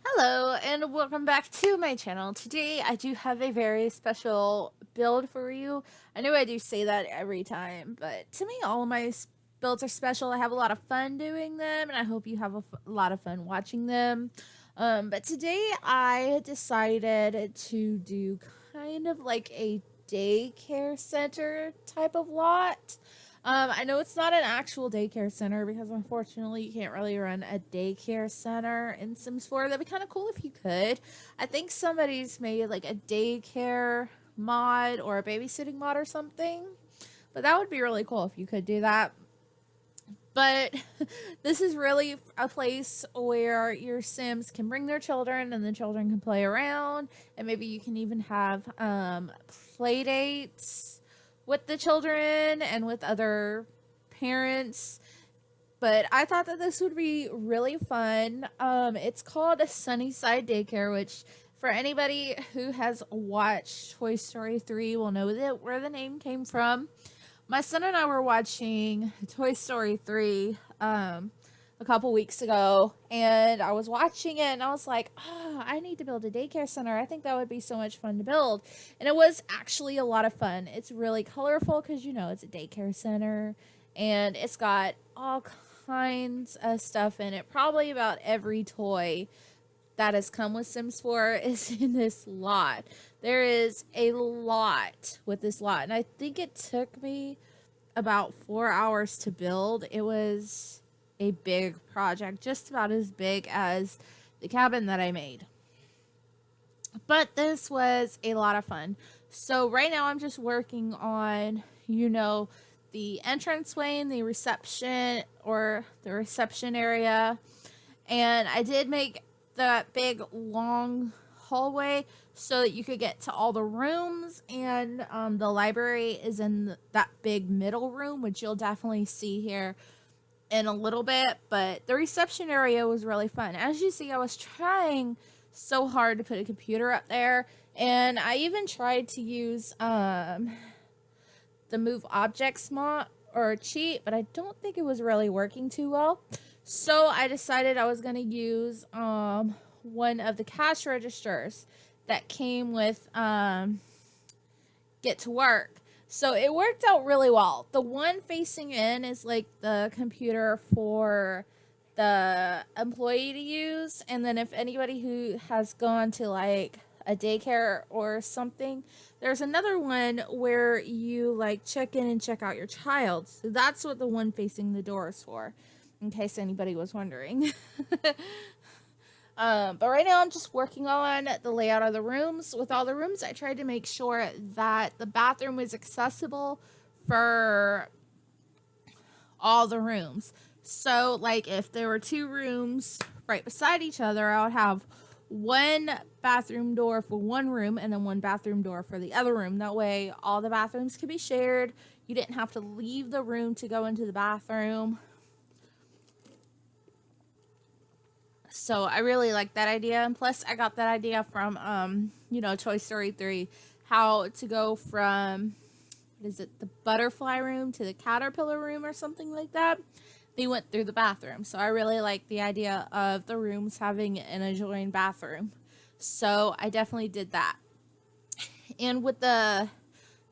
Hello and welcome back to my channel. Today I do have a very special build for you. I know I do say that every time, but to me all of my builds are special. I have a lot of fun doing them and I hope you have a lot of fun watching them. But today I decided to do kind of like a daycare center type of lot. I know it's not an actual daycare center because unfortunately you can't really run a daycare center in Sims 4. That'd be kind of cool if you could. I think somebody's made like a daycare mod or a babysitting mod or something. But that would be really cool if you could do that. But this is really a place where your Sims can bring their children and the children can play around. And maybe you can even have play dates with the children and with other parents. But I thought that this would be really fun. It's called a Sunnyside Daycare, which for anybody who has watched Toy Story 3 will know that where the name came from. My son and I were watching Toy Story 3 a couple weeks ago, and I was watching it and I was like, oh, I need to build a daycare center. I think that would be so much fun to build. And it was actually a lot of fun. It's really colorful because, you know, it's a daycare center and it's got all kinds of stuff in it. Probably about every toy that has come with Sims 4 is in this lot. There is a lot with this lot, and I think it took me about 4 hours to build. It was a big project, just about as big as the cabin that I made. But this was a lot of fun. So right now I'm just working on, you know, the entranceway and the reception area. And I did make that big long hallway so that you could get to all the rooms, and the library is in that big middle room, which you'll definitely see here in a little bit. But the reception area was really fun. As you see, I was trying so hard to put a computer up there, and I even tried to use the move objects mod or cheat, but I don't think it was really working too well. So I decided I was going to use one of the cash registers that came with Get to Work. So it worked out really well. The one facing in is like the computer for the employee to use. And then if anybody who has gone to like a daycare or something, there's another one where you like check in and check out your child. So that's what the one facing the door is for, in case anybody was wondering. But right now I'm just working on the layout of the rooms. With all the rooms, I tried to make sure that the bathroom was accessible for all the rooms. So like if there were 2 rooms right beside each other, I would have one bathroom door for one room and then one bathroom door for the other room. That way all the bathrooms could be shared. You didn't have to leave the room to go into the bathroom. So I really like that idea. And plus I got that idea from, you know, Toy Story 3, how to go from, what is it, the butterfly room to the caterpillar room or something like that. They went through the bathroom. So I really like the idea of the rooms having an adjoining bathroom. So I definitely did that. And with the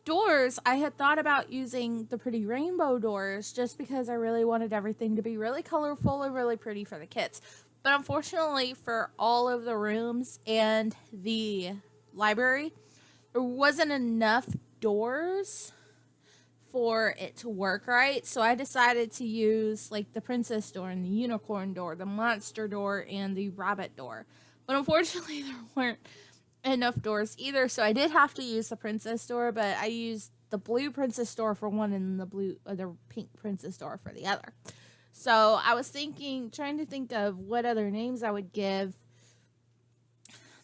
doors, I had thought about using the pretty rainbow doors just because I really wanted everything to be really colorful and really pretty for the kids. But unfortunately for all of the rooms and the library, there wasn't enough doors for it to work right. So I decided to use like the princess door and the unicorn door, the monster door, and the rabbit door. But unfortunately there weren't enough doors either. So I did have to use the princess door, but I used the blue princess door for one and the pink princess door for the other. So I was trying to think of what other names I would give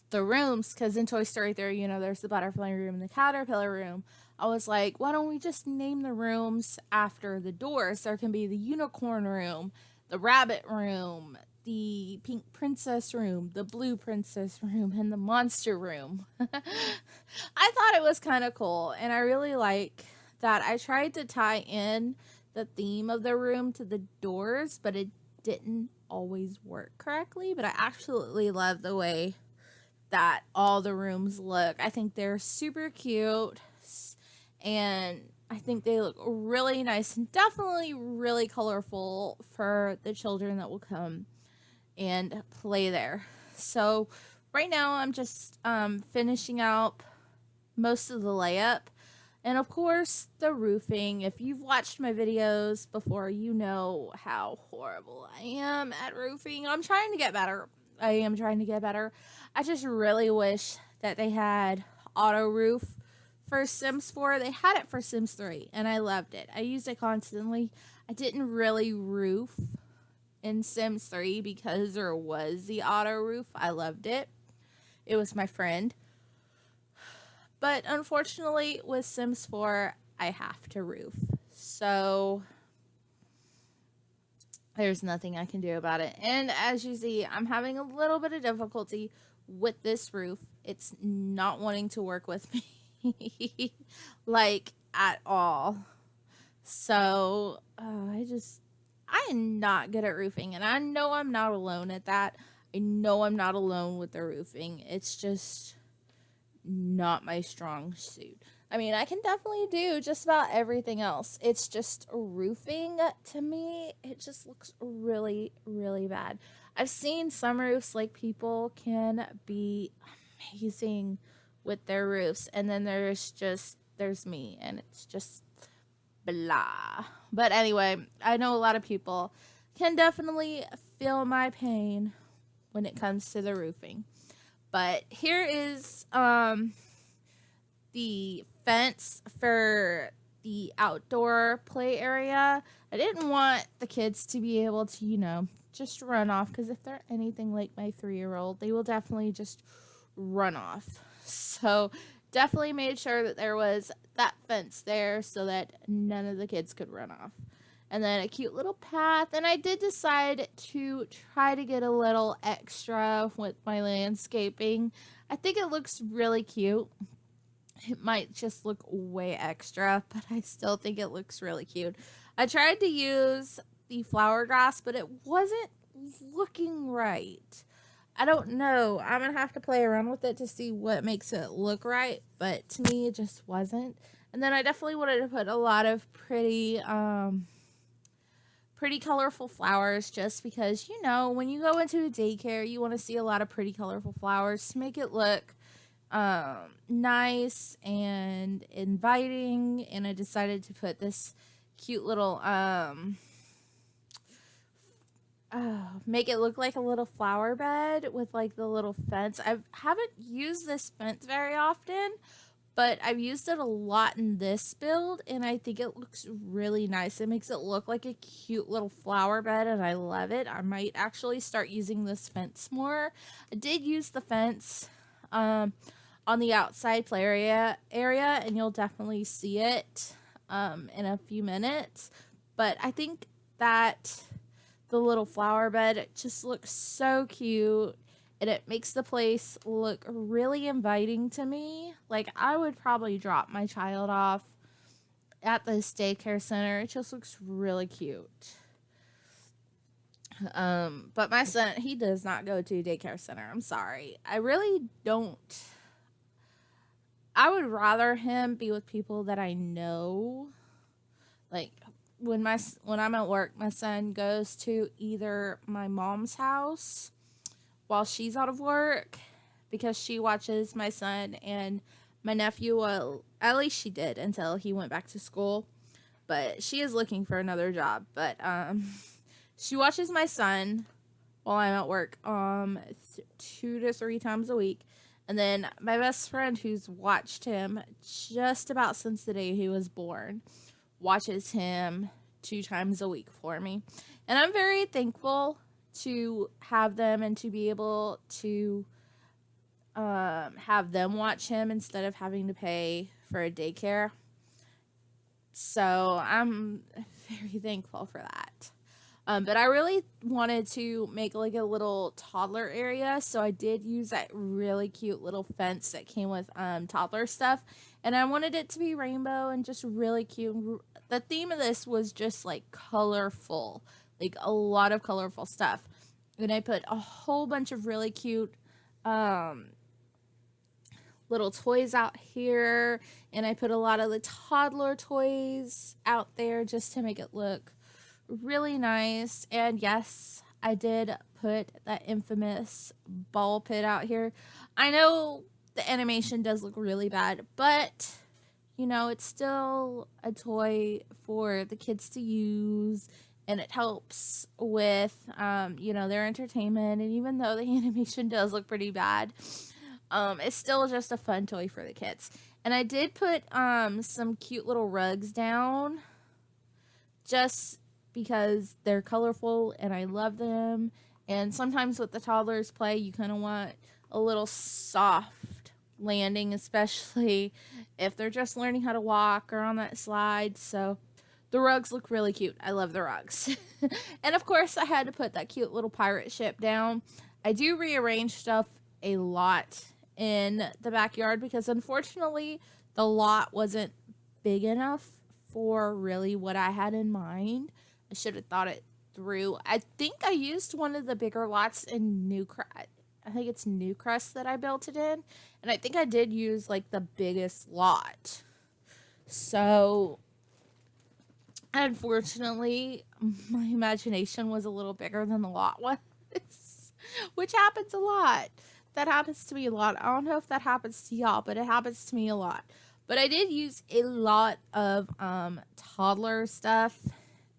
the rooms, because in Toy Story 3, you know, there's the butterfly room and the caterpillar room. I was like, why don't we just name the rooms after the doors? There can be the unicorn room, the rabbit room, the pink princess room, the blue princess room, and the monster room. I thought it was kind of cool, and I really like that. I tried to tie in the theme of the room to the doors, but it didn't always work correctly, but I absolutely love the way that all the rooms look. I think they're super cute, and I think they look really nice and definitely really colorful for the children that will come and play there. So right now I'm just finishing up most of the layup. And of course, the roofing. If you've watched my videos before, you know how horrible I am at roofing. I'm trying to get better. I am trying to get better. I just really wish that they had auto roof for Sims 4. They had it for Sims 3, and I loved it. I used it constantly. I didn't really roof in Sims 3 because there was the auto roof. I loved it. It was my friend. But unfortunately, with Sims 4, I have to roof. So there's nothing I can do about it. And as you see, I'm having a little bit of difficulty with this roof. It's not wanting to work with me like at all. So I am not good at roofing. And I know I'm not alone at that. I know I'm not alone with the roofing. It's just not my strong suit. I mean, I can definitely do just about everything else. It's just roofing, to me, it just looks really, really bad. I've seen some roofs, like, people can be amazing with their roofs, and then there's me, and it's just blah. But anyway, I know a lot of people can definitely feel my pain when it comes to the roofing. But here is the fence for the outdoor play area. I didn't want the kids to be able to, just run off, because if they're anything like my 3-year-old, they will definitely just run off. So definitely made sure that there was that fence there so that none of the kids could run off. And then a cute little path. And I did decide to try to get a little extra with my landscaping. I think it looks really cute. It might just look way extra, but I still think it looks really cute. I tried to use the flower grass, but it wasn't looking right. I don't know. I'm going to have to play around with it to see what makes it look right, but to me it just wasn't. And then I definitely wanted to put a lot of pretty colorful flowers, just because, when you go into a daycare, you want to see a lot of pretty colorful flowers to make it look nice and inviting. And I decided to put this cute little make it look like a little flower bed with like the little fence. I haven't used this fence very often, but I've used it a lot in this build, and I think it looks really nice. It makes it look like a cute little flower bed, and I love it. I might actually start using this fence more. I did use the fence on the outside play area, and you'll definitely see it in a few minutes. But I think that the little flower bed just looks so cute. And it makes the place look really inviting to me. Like, I would probably drop my child off at this daycare center. It just looks really cute. But my son, he does not go to a daycare center. I'm sorry. I really don't. I would rather him be with people that I know. Like, when I'm at work, my son goes to either my mom's house while she's out of work, because she watches my son and my nephew. Well, at least she did until he went back to school, but she is looking for another job. But she watches my son while I'm at work 2 to 3 times a week. And then my best friend, who's watched him just about since the day he was born, watches him 2 times a week for me. And I'm very thankful to have them and to be able to have them watch him instead of having to pay for a daycare. So I'm very thankful for that. But I really wanted to make like a little toddler area, so I did use that really cute little fence that came with toddler stuff, and I wanted it to be rainbow and just really cute. The theme of this was just like colorful, like a lot of colorful stuff. And I put a whole bunch of really cute um, little toys out here. And I put a lot of the toddler toys out there just to make it look really nice. And yes, I did put that infamous ball pit out here. I know the animation does look really bad, but you know, it's still a toy for the kids to use, and it helps with, you know, their entertainment. And even though the animation does look pretty bad, it's still just a fun toy for the kids. And I did put some cute little rugs down just because they're colorful and I love them. And sometimes with the toddlers play, you kind of want a little soft landing, especially if they're just learning how to walk or on that slide. So the rugs look really cute. I love the rugs. And of course, I had to put that cute little pirate ship down. I do rearrange stuff a lot in the backyard because unfortunately the lot wasn't big enough for really what I had in mind. I should have thought it through. I think I used one of the bigger lots in I think it's New Crest that I built it in. And I think I did use like the biggest lot. So unfortunately, my imagination was a little bigger than the lot was, which happens a lot. That happens to me a lot. I don't know if that happens to y'all, but it happens to me a lot. But I did use a lot of toddler stuff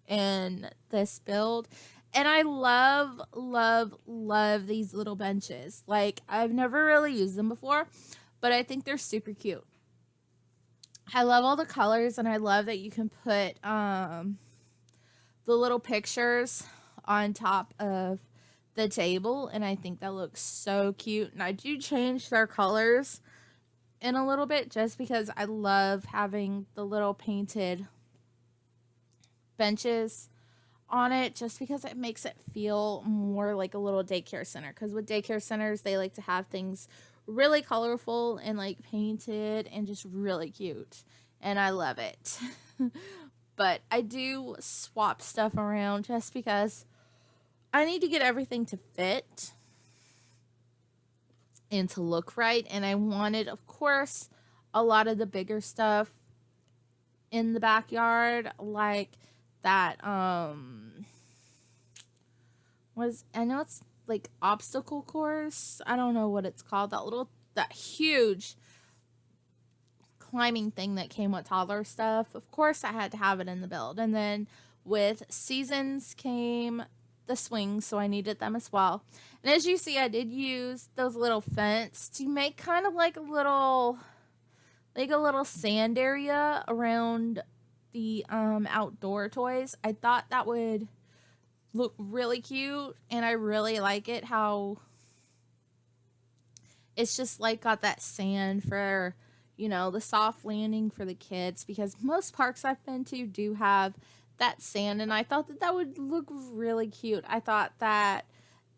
in this build. And I love, love, love these little benches. Like, I've never really used them before, but I think they're super cute. I love all the colors, and I love that you can put the little pictures on top of the table, and I think that looks so cute. And I do change their colors in a little bit just because I love having the little painted benches on it, just because it makes it feel more like a little daycare center. Because with daycare centers, they like to have things really colorful and like painted and just really cute, and I love it. But I do swap stuff around just because I need to get everything to fit and to look right. And I wanted, of course, a lot of the bigger stuff in the backyard, like that I know it's like obstacle course. I don't know what it's called. That huge climbing thing that came with toddler stuff. Of course, I had to have it in the build. And then with seasons came the swings, so I needed them as well. And as you see, I did use those little fence to make kind of like a little sand area around the outdoor toys. I thought that would look really cute, and I really like it how it's just like got that sand for, you know, the soft landing for the kids, because most parks I've been to do have that sand, and I thought that would look really cute. I thought that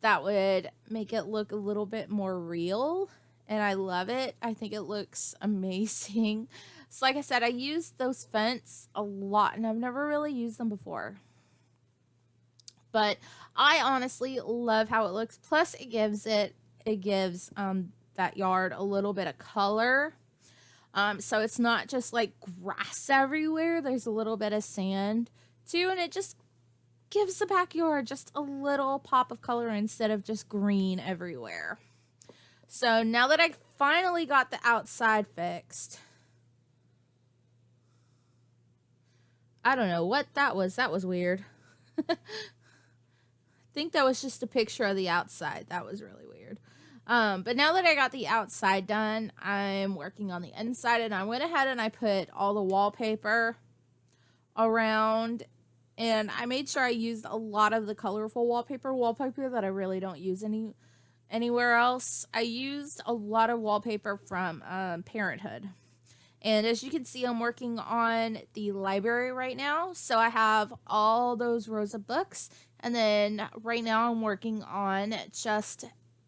would make it look a little bit more real, and I love it. I think it looks amazing. So like I said, I used those fence a lot, and I've never really used them before. But I honestly love how it looks. Plus, it gives that yard a little bit of color. So it's not just like grass everywhere. There's a little bit of sand too, and it just gives the backyard just a little pop of color instead of just green everywhere. So now that I finally got the outside fixed, I don't know what that was. That was weird. I think that was just a picture of the outside. That was really weird. But now that I got the outside done, I'm working on the inside, and I went ahead and I put all the wallpaper around, and I made sure I used a lot of the colorful wallpaper that I really don't use anywhere else. I used a lot of wallpaper from Parenthood. And as you can see, I'm working on the library right now. So I have all those rows of books. And then right now I'm working on just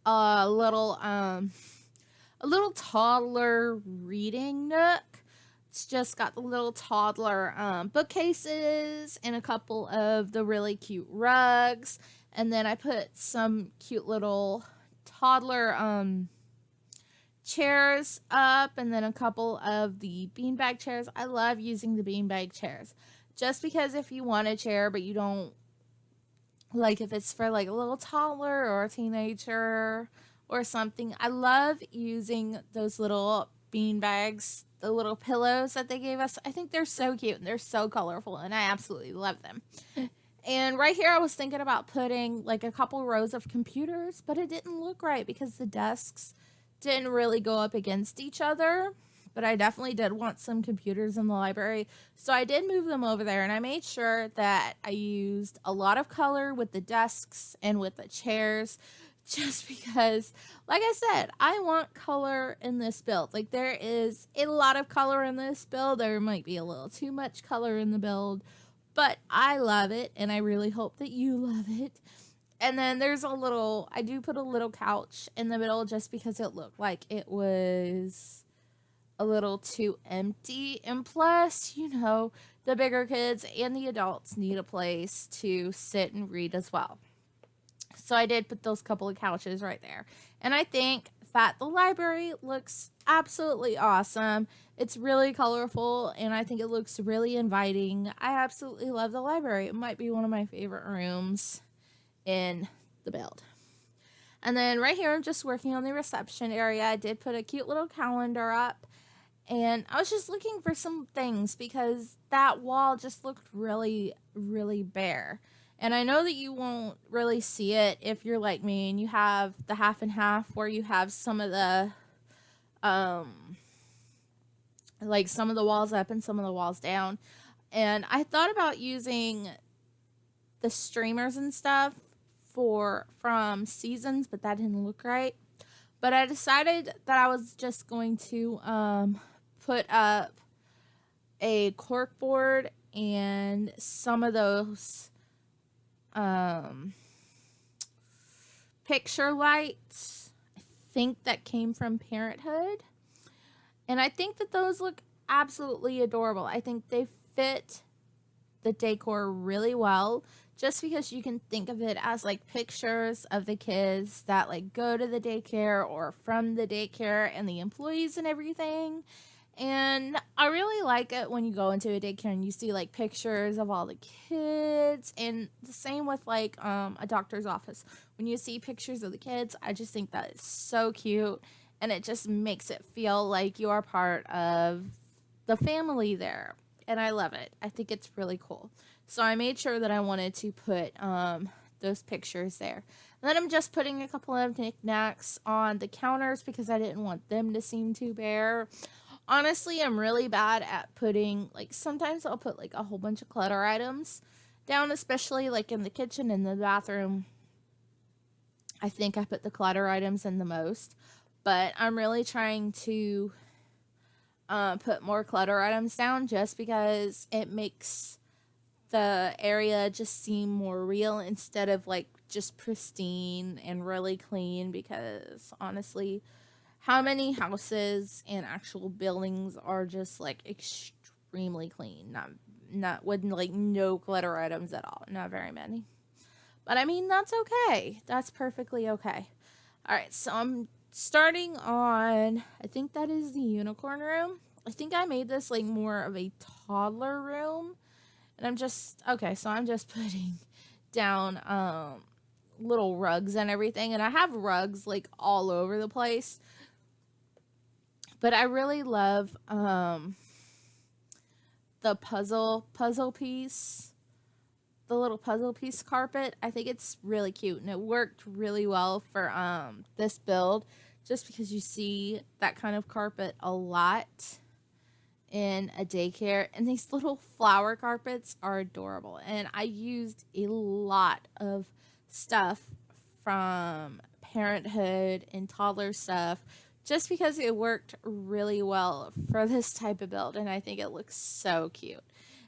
a little toddler reading nook. It's just got the little toddler bookcases and a couple of the really cute rugs. And then I put some cute little toddler chairs up, and then a couple of the beanbag chairs. I love using the beanbag chairs just because if you want a chair but you don't, like if it's for like a little toddler or a teenager or something, I love using those little bean bags, the little pillows that they gave us. I think they're so cute and they're so colorful and I absolutely love them. And right here I was thinking about putting like a couple rows of computers, but it didn't look right because the desks didn't really go up against each other. But I definitely did want some computers in the library. So I did move them over there, and I made sure that I used a lot of color with the desks and with the chairs, just because, like I said, I want color in this build. Like, there is a lot of color in this build. There might be a little too much color in the build, but I love it, and I really hope that you love it. And then there's I do put a little couch in the middle just because it looked like it was a little too empty, and plus, the bigger kids and the adults need a place to sit and read as well. So I did put those couple of couches right there, and I think that the library looks absolutely awesome. It's really colorful, and I think it looks really inviting. I absolutely love the library. It might be one of my favorite rooms in the build. And then right here, I'm just working on the reception area. I did put a cute little calendar up. And I was just looking for some things because that wall just looked really, really bare. And I know that you won't really see it if you're like me and you have the half and half where you have some of the, some of the walls up and some of the walls down. And I thought about using the streamers and stuff from Seasons, but that didn't look right. But I decided that I was just going to, put up a cork board and some of those picture lights. I think that came from Parenthood, and I think that those look absolutely adorable. I think they fit the decor really well, just because you can think of it as like pictures of the kids that like go to the daycare or from the daycare and the employees and everything. And I really like it when you go into a daycare and you see like pictures of all the kids, and the same with like a doctor's office. When you see pictures of the kids, I just think that is so cute, and it just makes it feel like you are part of the family there, and I love it. I think it's really cool. So I made sure that I wanted to put those pictures there. And then I'm just putting a couple of knickknacks on the counters because I didn't want them to seem too bare. Honestly, I'm really bad at putting, like, sometimes I'll put, like, a whole bunch of clutter items down, especially, like, in the kitchen and the bathroom. I think I put the clutter items in the most, but I'm really trying to put more clutter items down just because it makes the area just seem more real instead of, like, just pristine and really clean, because, honestly, how many houses and actual buildings are just like extremely clean? Not with like no clutter items at all. Not very many. But I mean, that's okay. That's perfectly okay. All right, so I'm starting on, I think that is the unicorn room. I think I made this like more of a toddler room. And I'm just putting down little rugs and everything. And I have rugs like all over the place. But I really love the puzzle piece, the little puzzle piece carpet. I think it's really cute, and it worked really well for this build, just because you see that kind of carpet a lot in a daycare. And these little flower carpets are adorable. And I used a lot of stuff from Parenthood and toddler stuff, just because it worked really well for this type of build, and I think it looks so cute.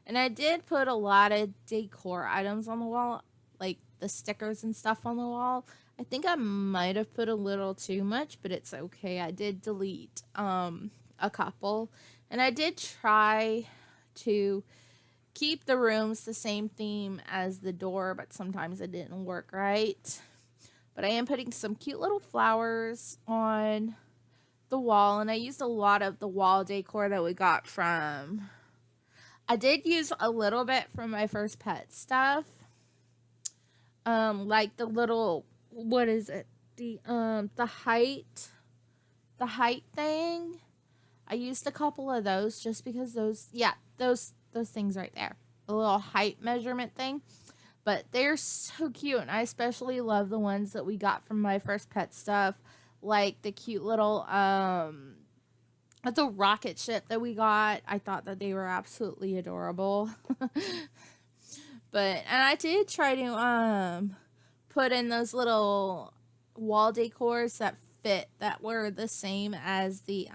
And I did put a lot of decor items on the wall, like the stickers and stuff on the wall. I think I might have put a little too much, but it's okay. I did delete a couple, and I did try to keep the rooms the same theme as the door, but sometimes it didn't work right. But I am putting some cute little flowers on the wall, and I used a lot of the wall decor that we got from... I did use a little bit from my first pet stuff. Like the little, what is it? The height thing. I used a couple of those just because those things right there. The little height measurement thing. But they're so cute, and I especially love the ones that we got from my first pet stuff. Like the cute little, the rocket ship that we got. I thought that they were absolutely adorable. And I did try to, put in those little wall decors that were the same as the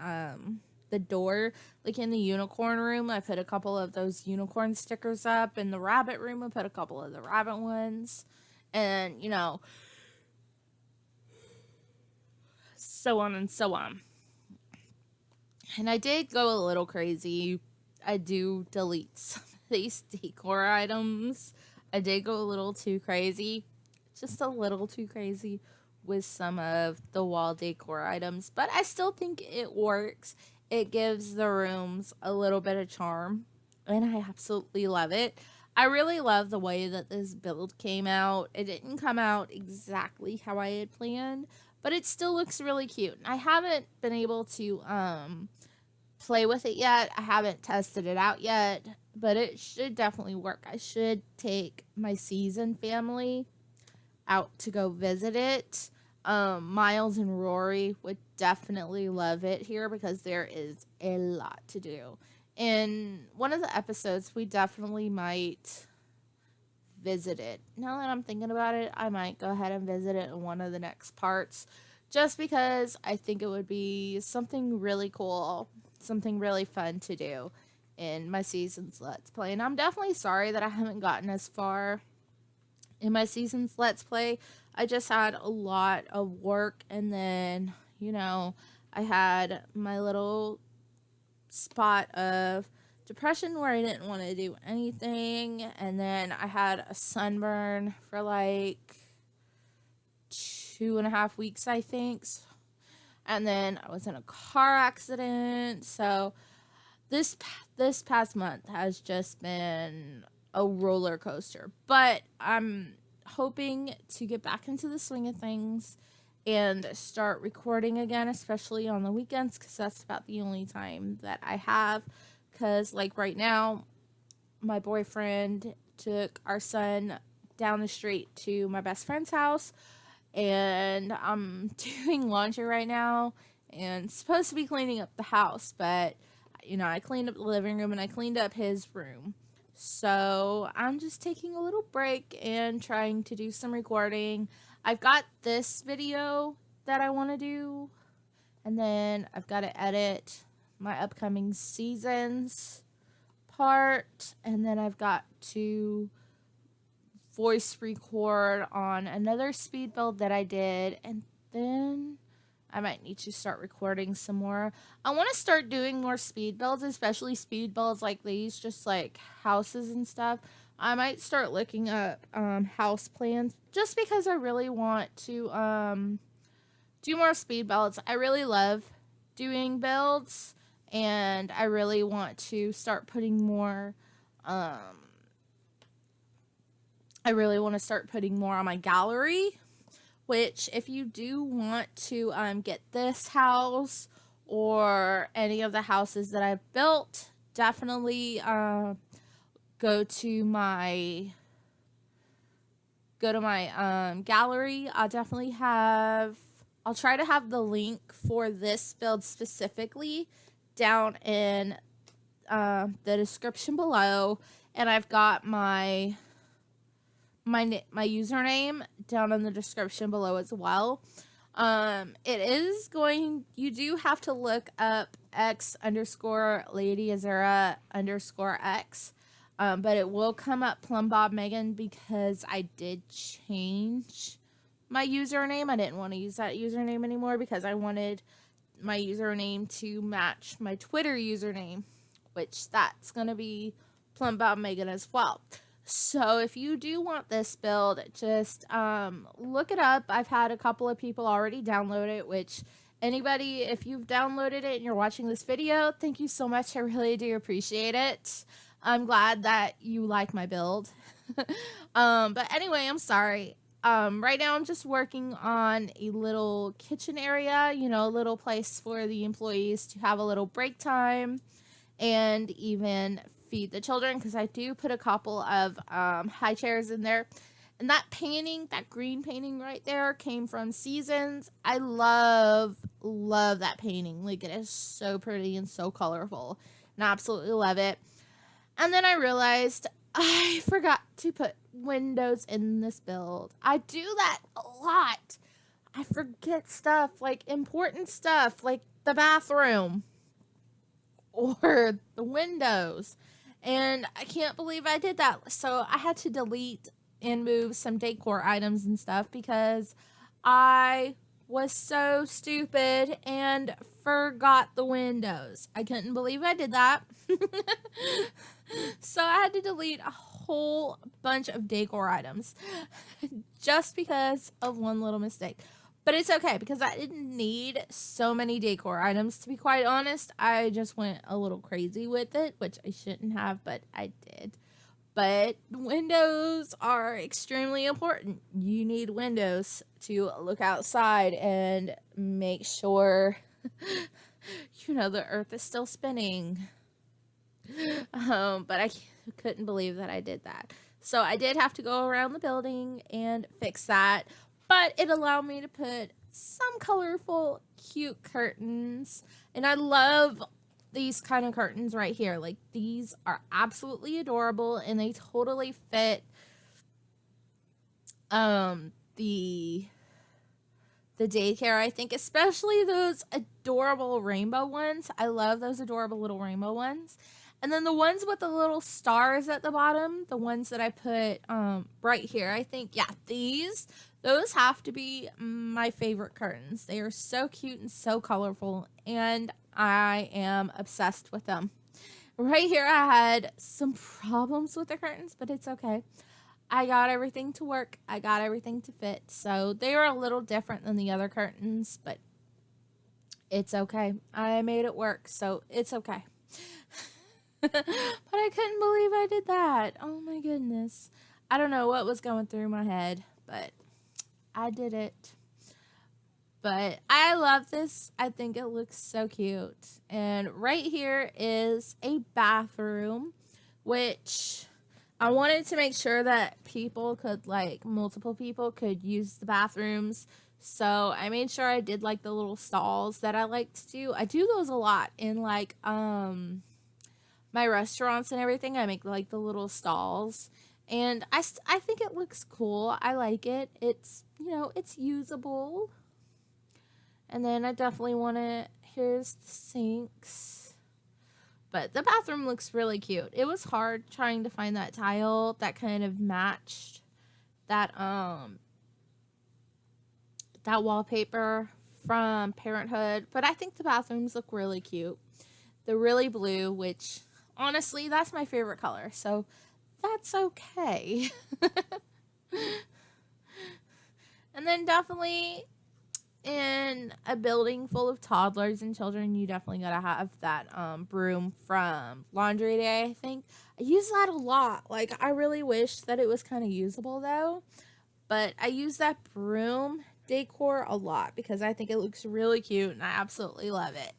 door. Like in the unicorn room, I put a couple of those unicorn stickers up. In the rabbit room, I put a couple of the rabbit ones. And, so on and so on. And I did go a little crazy. I do delete some of these decor items. I did go a little too crazy. Just a little too crazy with some of the wall decor items. But I still think it works. It gives the rooms a little bit of charm. And I absolutely love it. I really love the way that this build came out. It didn't come out exactly how I had planned, but it still looks really cute. I haven't been able to play with it yet. I haven't tested it out yet, but it should definitely work. I should take my season family out to go visit it. Miles and Rory would definitely love it here because there is a lot to do. In one of the episodes, we definitely might visit it. Now that I'm thinking about it, I might go ahead and visit it in one of the next parts, just because I think it would be something really cool, something really fun to do in my season's Let's Play. And I'm definitely sorry that I haven't gotten as far in my season's Let's Play. I just had a lot of work, and then, I had my little spot of depression where I didn't want to do anything, and then I had a sunburn for like 2.5 weeks, I think, and then I was in a car accident. So this past month has just been a roller coaster, but I'm hoping to get back into the swing of things and start recording again, especially on the weekends, because that's about the only time that I have. Because like right now, my boyfriend took our son down the street to my best friend's house, and I'm doing laundry right now and supposed to be cleaning up the house, but I cleaned up the living room and I cleaned up his room. So I'm just taking a little break and trying to do some recording. I've got this video that I want to do, and then I've got to edit my upcoming seasons part, and then I've got to voice record on another speed build that I did, and then I might need to start recording some more. I want to start doing more speed builds, especially speed builds like these, just like houses and stuff. I might start looking up house plans, just because I really want to do more speed builds. I really love doing builds, and I really want to start putting more I really want to start putting more on my gallery. Which, if you do want to get this house or any of the houses that I've built, definitely go to my gallery. I'll try to have the link for this build specifically down in the description below, and I've got my username down in the description below as well. You do have to look up x_Lady_Azura_X, but it will come up PlumbobMegan because I did change my username. I didn't want to use that username anymore because I wanted my username to match my Twitter username, which that's going to be PlumbobMegan as well. So if you do want this build, just look it up. I've had a couple of people already download it, which anybody, if you've downloaded it and you're watching this video, thank you so much. I really do appreciate it. I'm glad that you like my build. But anyway, I'm sorry. Right now I'm just working on a little kitchen area, you know, a little place for the employees to have a little break time and even feed the children, because I do put a couple of high chairs in there. And that painting, that green painting right there, came from Seasons. I love that painting. Like, it is so pretty and so colorful, and I absolutely love it. And then I realized I forgot to put windows in this build. I do that a lot. I forget stuff, like important stuff, like the bathroom or the windows. And I can't believe I did that. So I had to delete and move some decor items and stuff because I was so stupid and forgot the windows. I couldn't believe I did that. So I had to delete a whole bunch of decor items just because of one little mistake. But it's okay because I didn't need so many decor items, to be quite honest. I just went a little crazy with it, which I shouldn't have, but I did. But windows are extremely important. You need windows to look outside and make sure, you know, the earth is still spinning. But I couldn't believe that I did that. So I did have to go around the building and fix that. But it allowed me to put some colorful, cute curtains. And I love these kind of curtains right here. Like, these are absolutely adorable, and they totally fit the daycare, I think, especially those adorable rainbow ones. I love those adorable little rainbow ones. And then the ones with the little stars at the bottom, the ones that I put right here, I think, yeah, those have to be my favorite curtains. They are so cute and so colorful, and I am obsessed with them. Right here, I had some problems with the curtains, but it's okay. I got everything to work. I got everything to fit. So they are a little different than the other curtains, but it's okay. I made it work, so it's okay. But I couldn't believe I did that. Oh my goodness. I don't know what was going through my head, but I did it. But I love this. I think it looks so cute. And right here is a bathroom, which I wanted to make sure that people could, like, multiple people could use the bathrooms. So I made sure I did, like, the little stalls that I like to do. I do those a lot in, like, my restaurants and everything. I make, like, the little stalls. And I think it looks cool. I like it. It's, you know, it's usable. And then I definitely want to, here's the sinks. But the bathroom looks really cute. It was hard trying to find that tile that kind of matched that wallpaper from Parenthood. But I think the bathrooms look really cute. They're really blue, which honestly, that's my favorite color. So that's okay. And then definitely in a building full of toddlers and children, you definitely gotta have that broom from Laundry Day, I think. I use that a lot. Like, I really wish that it was kind of usable though. But I use that broom decor a lot because I think it looks really cute and I absolutely love it.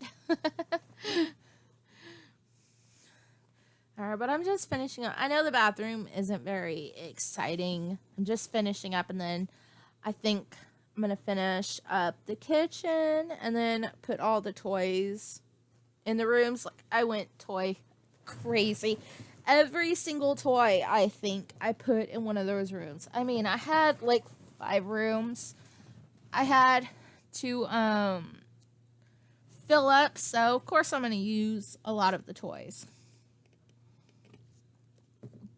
Alright, but I'm just finishing up. I know the bathroom isn't very exciting. I'm just finishing up, and then I think I'm going to finish up the kitchen and then put all the toys in the rooms. Like, I went toy crazy. Every single toy, I think, I put in one of those rooms. I mean, I had like 5 rooms. I had to fill up, so of course I'm going to use a lot of the toys.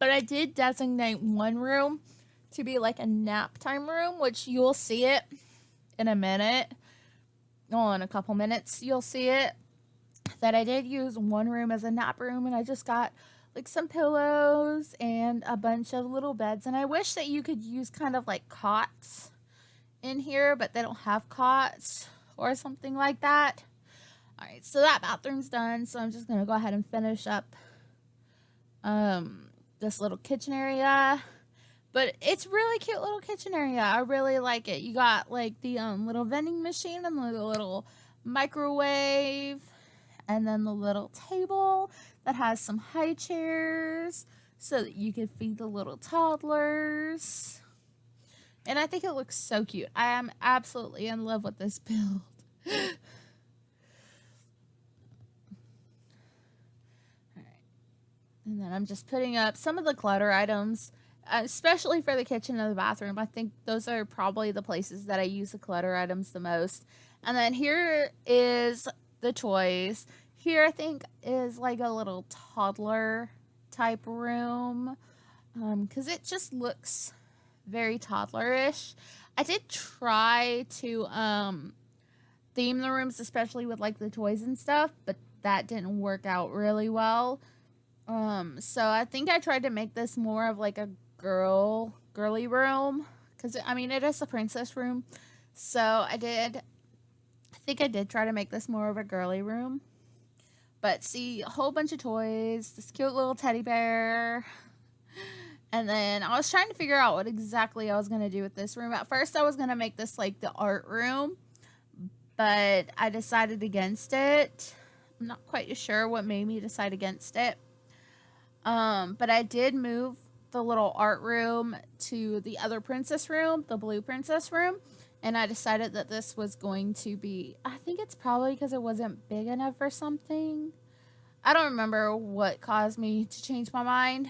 But I did designate one room to be like a nap time room, which you'll see it in a minute. Oh, in a couple minutes, you'll see it. That I did use one room as a nap room, and I just got like some pillows and a bunch of little beds. And I wish that you could use kind of like cots in here, but they don't have cots or something like that. All right, so that bathroom's done. So I'm just gonna go ahead and finish up this little kitchen area. But it's really cute little kitchen area. I really like it. You got like the little vending machine and the little microwave, and then the little table that has some high chairs so that you can feed the little toddlers. And I think it looks so cute. I am absolutely in love with this build. And then I'm just putting up some of the clutter items, especially for the kitchen and the bathroom. I think those are probably the places that I use the clutter items the most. And then here is the toys. Here I think is like a little toddler type room, because it just looks very toddlerish. I did try to theme the rooms, especially with like the toys and stuff, but that didn't work out really well. So I think I tried to make this more of like a girly room, because I mean it is a princess room. So I think I did try to make this more of a girly room. But see, a whole bunch of toys, this cute little teddy bear. And then I was trying to figure out what exactly I was going to do with this room. At first I was going to make this like the art room, but I decided against it. I'm not quite sure what made me decide against it. But I did move the little art room to the other princess room, the blue princess room. And I decided that this was going to be, I think it's probably because it wasn't big enough or something. I don't remember what caused me to change my mind.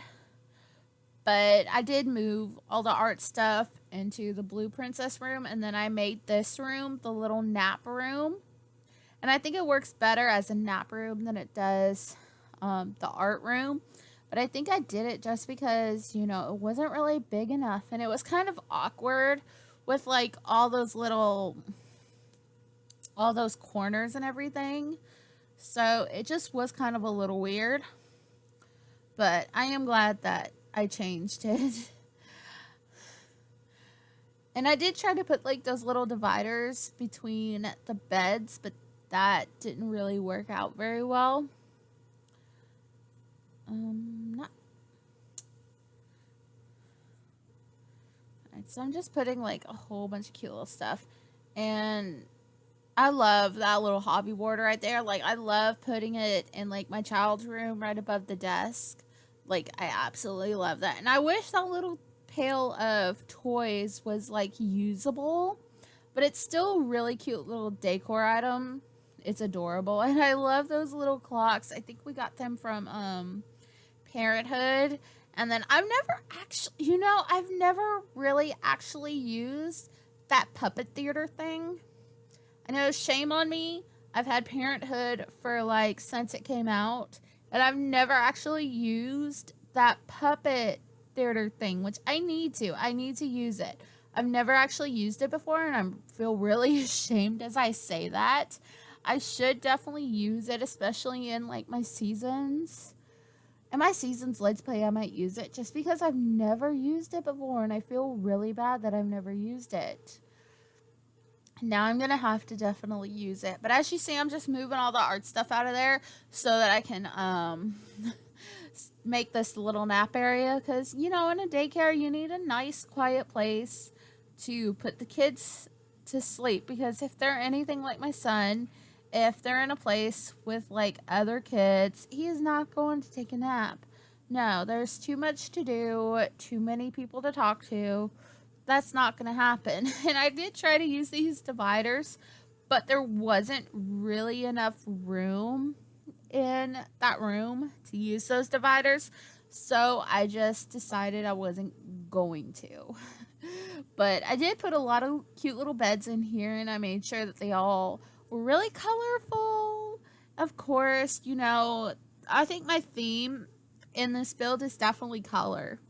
But I did move all the art stuff into the blue princess room. And then I made this room the little nap room. And I think it works better as a nap room than it does the art room. But I think I did it just because, you know, it wasn't really big enough. And it was kind of awkward with like all those corners and everything. So it just was kind of a little weird. But I am glad that I changed it. And I did try to put like those little dividers between the beds, but that didn't really work out very well. Alright, so I'm just putting like a whole bunch of cute little stuff. And I love that little hobby board right there. Like, I love putting it in like my child's room right above the desk. Like, I absolutely love that. And I wish that little pail of toys was like usable, but it's still a really cute little decor item. It's adorable. And I love those little clocks. I think we got them from Parenthood. And then I've never really actually used that puppet theater thing. I know, shame on me. I've had Parenthood for like since it came out, and I've never actually used that puppet theater thing, which I need to. I need to use it. I've never actually used it before, and I feel really ashamed as I say that. I should definitely use it, especially in like my seasons. In my seasons Let's Play, I might use it just because I've never used it before, and I feel really bad that I've never used it. Now I'm going to have to definitely use it. But as you see, I'm just moving all the art stuff out of there so that I can make this little nap area. Because, you know, in a daycare, you need a nice, quiet place to put the kids to sleep. Because if they're anything like my son, if they're in a place with, like, other kids, he is not going to take a nap. No, there's too much to do, too many people to talk to. That's not going to happen. And I did try to use these dividers, but there wasn't really enough room in that room to use those dividers. So I just decided I wasn't going to. But I did put a lot of cute little beds in here, and I made sure that they all were really colorful. Of course, you know, I think my theme in this build is definitely color.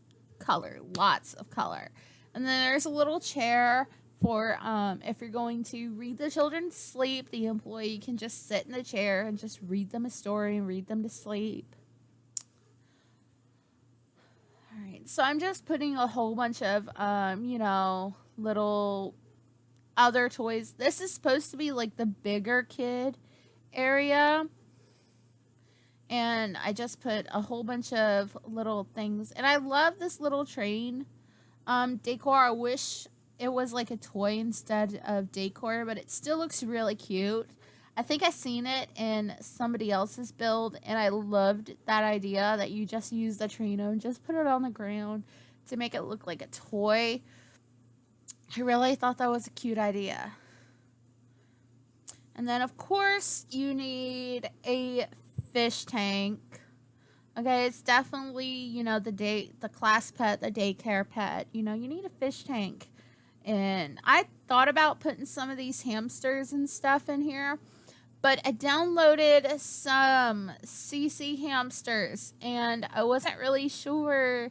Lots of color. And then there's a little chair for if you're going to read the children to sleep, the employee can just sit in the chair and just read them a story and read them to sleep. So I'm just putting a whole bunch of, little other toys. This is supposed to be like the bigger kid area. And I just put a whole bunch of little things. And I love this little train decor. I wish it was like a toy instead of decor, but it still looks really cute. I think I seen it in somebody else's build, and I loved that idea that you just use the Trino and just put it on the ground to make it look like a toy. I really thought that was a cute idea. And then, of course, you need a fish tank. Okay, it's definitely, the class pet, the daycare pet. You need a fish tank. And I thought about putting some of these hamsters and stuff in here, but I downloaded some CC hamsters, and I wasn't really sure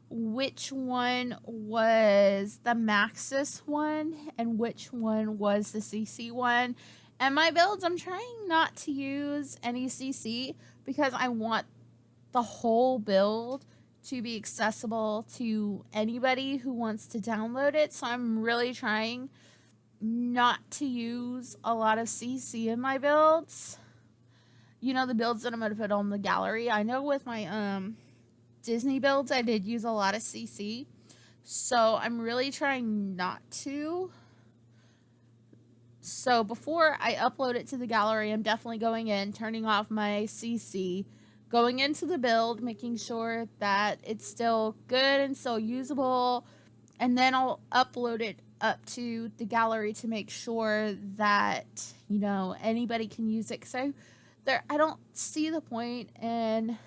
which one was the Maxis one and which one was the CC one. And my builds, I'm trying not to use any CC because I want the whole build to be accessible to anybody who wants to download it. So I'm really trying not to use a lot of CC in my builds. The builds that I'm going to put on the gallery. I know with my Disney builds, I did use a lot of CC. So I'm really trying not to. So before I upload it to the gallery, I'm definitely going in, turning off my CC, going into the build, making sure that it's still good and still usable, and then I'll upload it up to the gallery to make sure that, anybody can use it. So I don't see the point in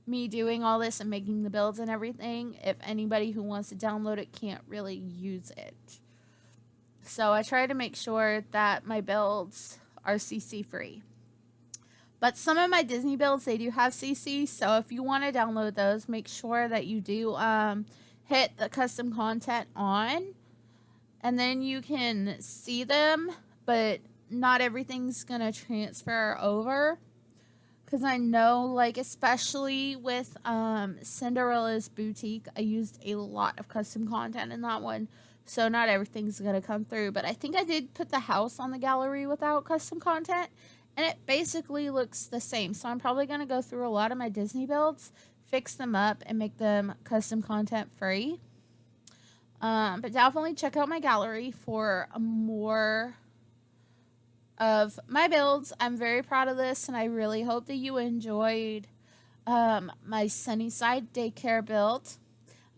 me doing all this and making the builds and everything if anybody who wants to download it can't really use it. So I try to make sure that my builds are CC free. But some of my Disney builds, they do have CC. So if you want to download those, make sure that you do hit the custom content on. And then you can see them, but not everything's going to transfer over. Because I know, especially with Cinderella's Boutique, I used a lot of custom content in that one. So not everything's going to come through. But I think I did put the house on the gallery without custom content. And it basically looks the same. So I'm probably going to go through a lot of my Disney builds, fix them up, and make them custom content free. But definitely check out my gallery for more of my builds. I'm very proud of this, and I really hope that you enjoyed my Sunnyside daycare build.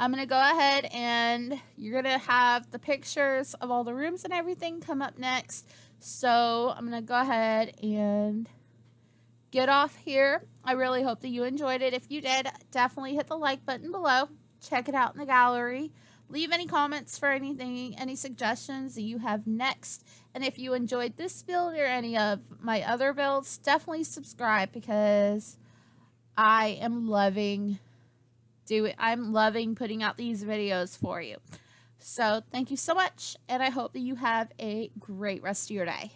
I'm going to go ahead and you're going to have the pictures of all the rooms and everything come up next. So I'm going to go ahead and get off here. I really hope that you enjoyed it. If you did, definitely hit the like button below. Check it out in the gallery. Leave any comments for anything, any suggestions that you have next. And if you enjoyed this build or any of my other builds, definitely subscribe because I am loving putting out these videos for you. So thank you so much, and I hope that you have a great rest of your day.